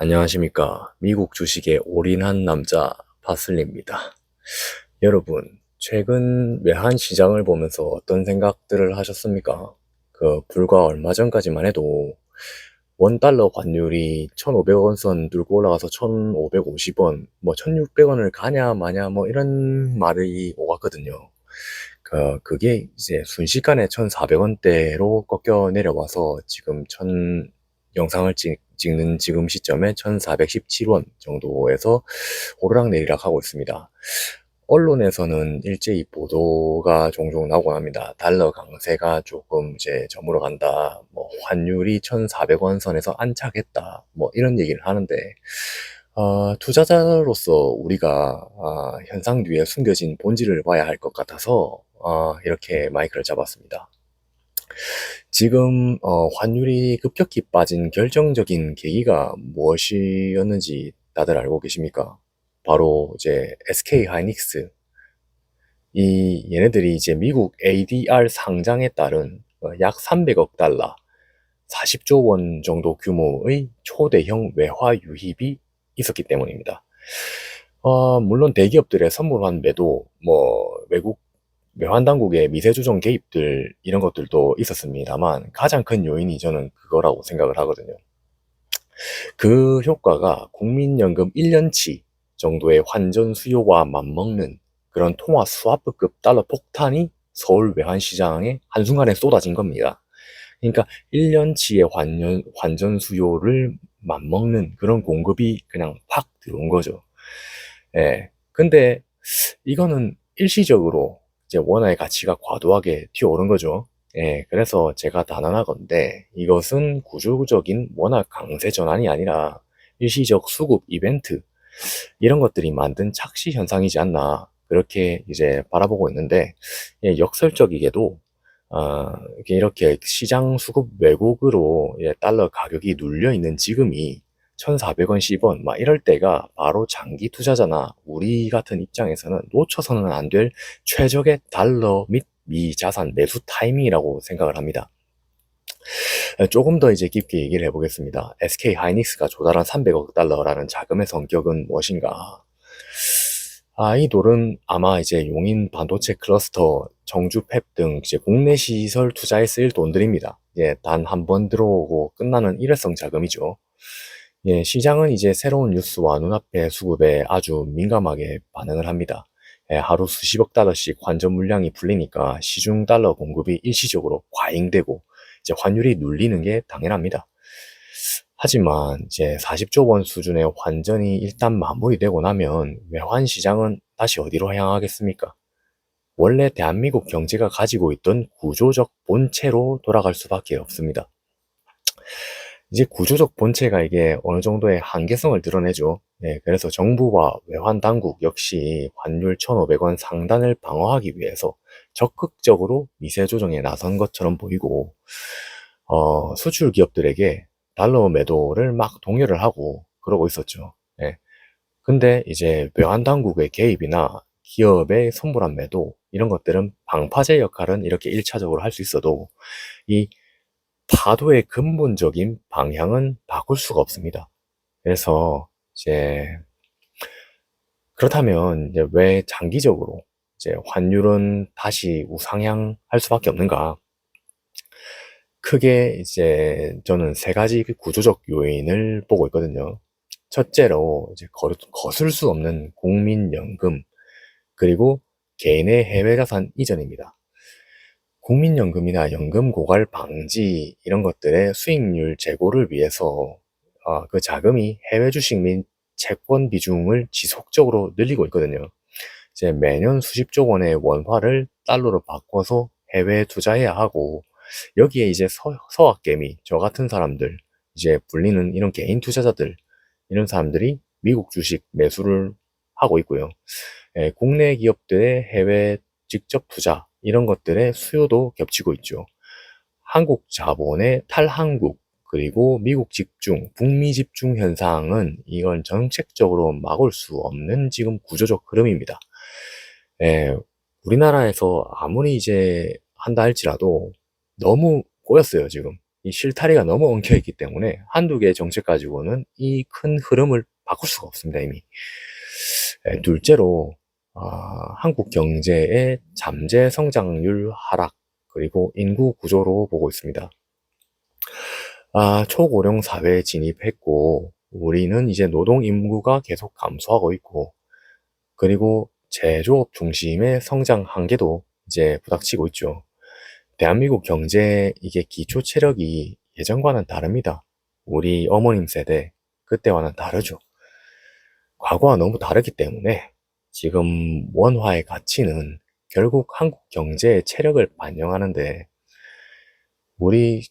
안녕하십니까. 미국 주식에 올인한 남자 파슬리입니다. 여러분, 최근 외환 시장을 보면서 어떤 생각들을 하셨습니까? 불과 얼마 전까지만 해도 원 달러 환율이 1,500원 선 뚫고 올라가서 1,550원, 1,600원을 가냐 마냐 이런 말이 오갔거든요. 그게 이제 순식간에 1,400원대로 꺾여 내려와서 지금 영상을 찍는 지금 시점에 1,417원 정도에서 오르락내리락 하고 있습니다. 언론에서는 일제히 보도가 종종 나오곤 합니다. 달러 강세가 조금 이제 저물어 간다. 환율이 1,400원 선에서 안착했다. 이런 얘기를 하는데, 투자자로서 우리가 현상 뒤에 숨겨진 본질을 봐야 할 것 같아서 이렇게 마이크를 잡았습니다. 지금 환율이 급격히 빠진 결정적인 계기가 무엇이었는지 다들 알고 계십니까? 바로 이제 SK 하이닉스. 얘네들이 이제 미국 ADR 상장에 따른 약 300억 달러, 40조 원 정도 규모의 초대형 외화 유입이 있었기 때문입니다. 물론 대기업들의 선물한 매도, 외국 외환 당국의 미세 조정 개입들 이런 것들도 있었습니다만 가장 큰 요인이 저는 그거라고 생각을 하거든요. 그 효과가 국민연금 1년치 정도의 환전 수요와 맞먹는 그런 통화 스와프급 달러 폭탄이 서울 외환 시장에 한순간에 쏟아진 겁니다. 그러니까 1년치의 환전 수요를 맞먹는 그런 공급이 그냥 확 들어온 거죠. 예. 근데 이거는 일시적으로 이제 원화의 가치가 과도하게 튀어오른 거죠. 예. 그래서 제가 단언하건대 이것은 구조적인 원화 강세 전환이 아니라 일시적 수급 이벤트 이런 것들이 만든 착시 현상이지 않나 그렇게 이제 바라보고 있는데, 예, 역설적이게도 이렇게 시장 수급 왜곡으로 달러 가격이 눌려 있는 지금이 1,400원, 10원 이럴 때가 바로 장기 투자자나 우리 같은 입장에서는 놓쳐서는 안 될 최적의 달러 및 미 자산 매수 타이밍이라고 생각을 합니다. 조금 더 이제 깊게 얘기를 해보겠습니다. SK 하이닉스가 조달한 300억 달러라는 자금의 성격은 무엇인가? 이 돈은 아마 이제 용인 반도체 클러스터, 정주 팹 등 이제 국내 시설 투자에 쓰일 돈들입니다. 예, 단 한 번 들어오고 끝나는 일회성 자금이죠. 예, 시장은 이제 새로운 뉴스와 눈앞의 수급에 아주 민감하게 반응을 합니다. 예, 하루 수십억 달러씩 환전 물량이 풀리니까 시중 달러 공급이 일시적으로 과잉되고 이제 환율이 눌리는 게 당연합니다. 하지만 이제 40조 원 수준의 환전이 일단 마무리되고 나면 외환 시장은 다시 어디로 향하겠습니까? 원래 대한민국 경제가 가지고 있던 구조적 본체로 돌아갈 수밖에 없습니다. 이제 구조적 본체가 이게 어느 정도의 한계성을 드러내죠. 네, 그래서 정부와 외환 당국 역시 환율 1,500원 상단을 방어하기 위해서 적극적으로 미세 조정에 나선 것처럼 보이고, 수출 기업들에게 달러 매도를 막 동요를 하고 그러고 있었죠. 예. 근데 이제 외환 당국의 개입이나 기업의 선물한 매도 이런 것들은 방파제 역할은 이렇게 1차적으로 할 수 있어도 이 파도의 근본적인 방향은 바꿀 수가 없습니다. 그래서 이제 그렇다면 이제 왜 장기적으로 이제 환율은 다시 우상향할 수밖에 없는가? 크게 이제 저는 세 가지 그 구조적 요인을 보고 있거든요. 첫째로 이제 거슬 수 없는 국민연금, 그리고 개인의 해외 자산 이전입니다. 국민연금이나 연금 고갈 방지 이런 것들의 수익률 제고를 위해서 그 자금이 해외 주식 및 채권 비중을 지속적으로 늘리고 있거든요. 이제 매년 수십조 원의 원화를 달러로 바꿔서 해외에 투자해야 하고, 여기에 이제 서학개미, 저 같은 사람들, 이제 불리는 이런 개인 투자자들, 이런 사람들이 미국 주식 매수를 하고 있고요. 예, 국내 기업들의 해외 직접 투자, 이런 것들의 수요도 겹치고 있죠. 한국 자본의 탈한국, 그리고 미국 집중, 북미 집중 현상은 이건 정책적으로 막을 수 없는 지금 구조적 흐름입니다. 예, 우리나라에서 아무리 이제 한다 할지라도 너무 꼬였어요, 지금. 이 실타래가 너무 엉켜 있기 때문에 한두 개의 정책 가지고는 이 큰 흐름을 바꿀 수가 없습니다, 이미. 둘째로, 한국 경제의 잠재 성장률 하락, 그리고 인구 구조로 보고 있습니다. 초고령 사회에 진입했고, 우리는 이제 노동 인구가 계속 감소하고 있고, 그리고 제조업 중심의 성장 한계도 이제 부닥치고 있죠. 대한민국 경제, 이게 기초 체력이 예전과는 다릅니다. 우리 어머님 세대, 그때와는 다르죠. 과거와 너무 다르기 때문에 지금 원화의 가치는 결국 한국 경제의 체력을 반영하는데, 우리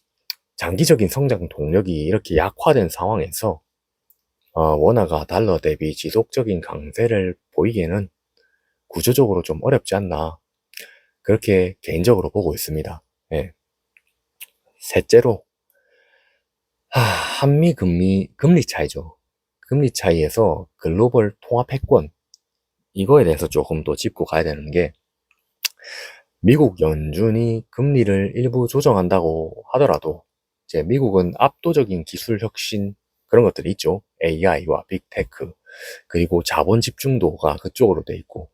장기적인 성장 동력이 이렇게 약화된 상황에서 원화가 달러 대비 지속적인 강세를 보이기에는 구조적으로 좀 어렵지 않나, 그렇게 개인적으로 보고 있습니다. 예. 셋째로, 한미 금리 차이죠. 금리 차이에서 글로벌 통합 패권, 이거에 대해서 조금 더 짚고 가야 되는 게, 미국 연준이 금리를 일부 조정한다고 하더라도 이제 미국은 압도적인 기술 혁신, 그런 것들이 있죠. AI와 빅테크, 그리고 자본 집중도가 그쪽으로 돼 있고,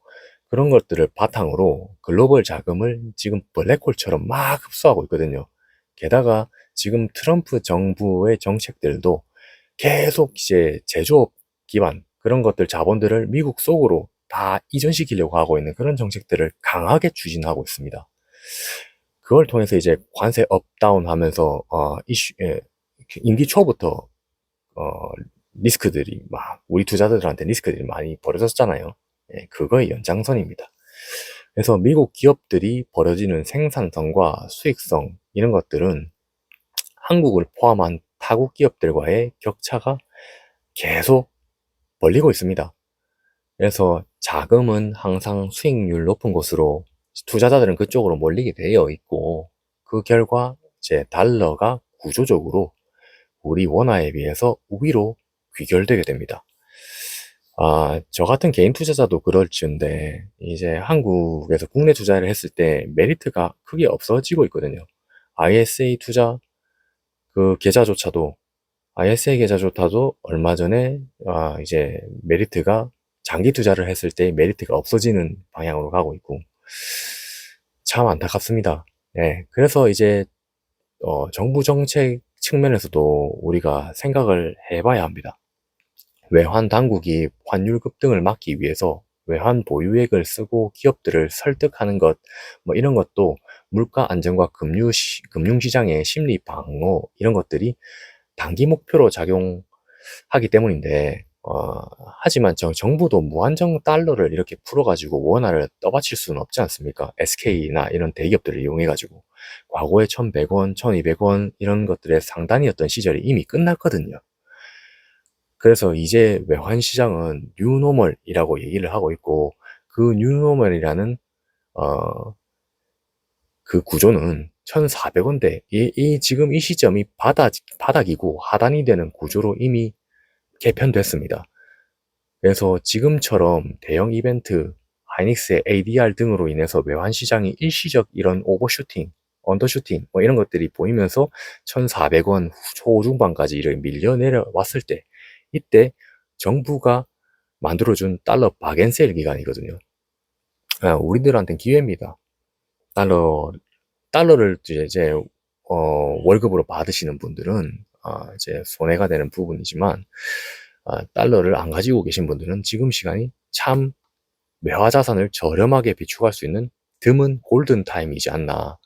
그런 것들을 바탕으로 글로벌 자금을 지금 블랙홀처럼 막 흡수하고 있거든요. 게다가 지금 트럼프 정부의 정책들도 계속 이제 제조업 기반 그런 것들 자본들을 미국 속으로 다 이전시키려고 하고 있는 그런 정책들을 강하게 추진하고 있습니다. 그걸 통해서 이제 관세 업다운 하면서 임기 초부터 어, 리스크들이 막 우리 투자자들한테 리스크들이 많이 벌어졌잖아요. 예, 그거의 연장선입니다. 그래서 미국 기업들이 벌어지는 생산성과 수익성, 이런 것들은 한국을 포함한 타국 기업들과의 격차가 계속 벌리고 있습니다. 그래서 자금은 항상 수익률 높은 곳으로, 투자자들은 그쪽으로 몰리게 되어 있고, 그 결과 이제 달러가 구조적으로 우리 원화에 비해서 우위로 귀결되게 됩니다. 저 같은 개인 투자자도 그럴지인데, 이제 한국에서 국내 투자를 했을 때 메리트가 크게 없어지고 있거든요. ISA 투자, 그 계좌조차도, ISA 계좌조차도 얼마 전에, 이제 메리트가, 장기 투자를 했을 때 메리트가 없어지는 방향으로 가고 있고, 참 안타깝습니다. 예, 그래서 이제, 정부 정책 측면에서도 우리가 생각을 해봐야 합니다. 외환 당국이 환율 급등을 막기 위해서 외환 보유액을 쓰고 기업들을 설득하는 것, 뭐 이런 것도 물가 안정과 금융시장의 심리 방어, 이런 것들이 단기 목표로 작용하기 때문인데, 하지만 정부도 무한정 달러를 이렇게 풀어가지고 원화를 떠받칠 수는 없지 않습니까? SK나 이런 대기업들을 이용해가지고. 과거에 1100원, 1200원 이런 것들의 상단이었던 시절이 이미 끝났거든요. 그래서 이제 외환 시장은 뉴노멀이라고 얘기를 하고 있고, 그 뉴노멀이라는 그 구조는 1,400원대, 지금 이 시점이 바닥이고 하단이 되는 구조로 이미 개편됐습니다. 그래서 지금처럼 대형 이벤트, 하이닉스의 ADR 등으로 인해서 외환 시장이 일시적 이런 오버슈팅, 언더슈팅, 뭐 이런 것들이 보이면서 1,400원 초중반까지 이렇게 밀려 내려왔을 때, 이때 정부가 만들어준 달러 박앤세일 기간이거든요. 우리들한테는 기회입니다. 달러를 이제 월급으로 받으시는 분들은 이제 손해가 되는 부분이지만, 달러를 안 가지고 계신 분들은 지금 시간이 참 외화 자산을 저렴하게 비축할 수 있는 드문 골든 타임이지 않나,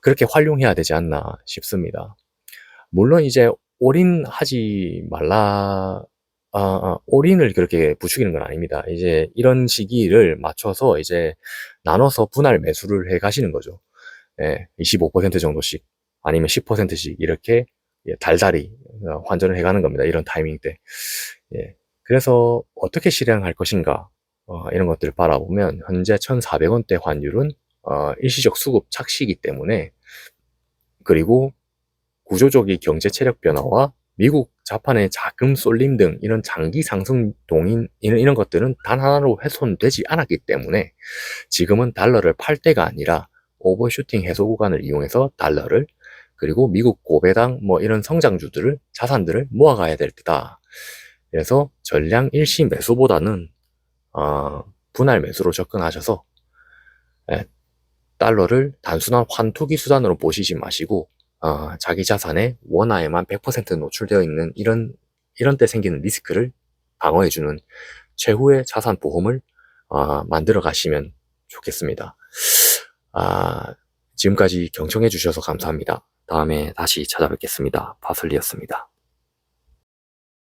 그렇게 활용해야 되지 않나 싶습니다. 물론 이제 올인하지 말라, 올인을 그렇게 부추기는 건 아닙니다. 이제 이런 시기를 맞춰서 이제 나눠서 분할 매수를 해 가시는 거죠. 예, 25% 정도씩 아니면 10%씩 이렇게 달달이 환전을 해가는 겁니다. 이런 타이밍 때. 예, 그래서 어떻게 실행할 것인가, 이런 것들을 바라보면 현재 1,400원대 환율은 일시적 수급 착시이기 때문에, 그리고 구조적인 경제 체력 변화와 미국 자판의 자금 쏠림 등 이런 장기 상승 동인 이런 것들은 단 하나로 훼손되지 않았기 때문에 지금은 달러를 팔 때가 아니라 오버슈팅 해소 구간을 이용해서 달러를 그리고 미국 고배당 뭐 이런 성장주들을 자산들을 모아가야 될 때다. 그래서 전량 일시 매수보다는 분할 매수로 접근하셔서 예, 달러를 단순한 환투기 수단으로 보시지 마시고 자기 자산의 원화에만 100% 노출되어 있는 이런 때 생기는 리스크를 방어해주는 최후의 자산 보험을 만들어 가시면 좋겠습니다. 지금까지 경청해 주셔서 감사합니다. 다음에 다시 찾아뵙겠습니다. 파슬리였습니다.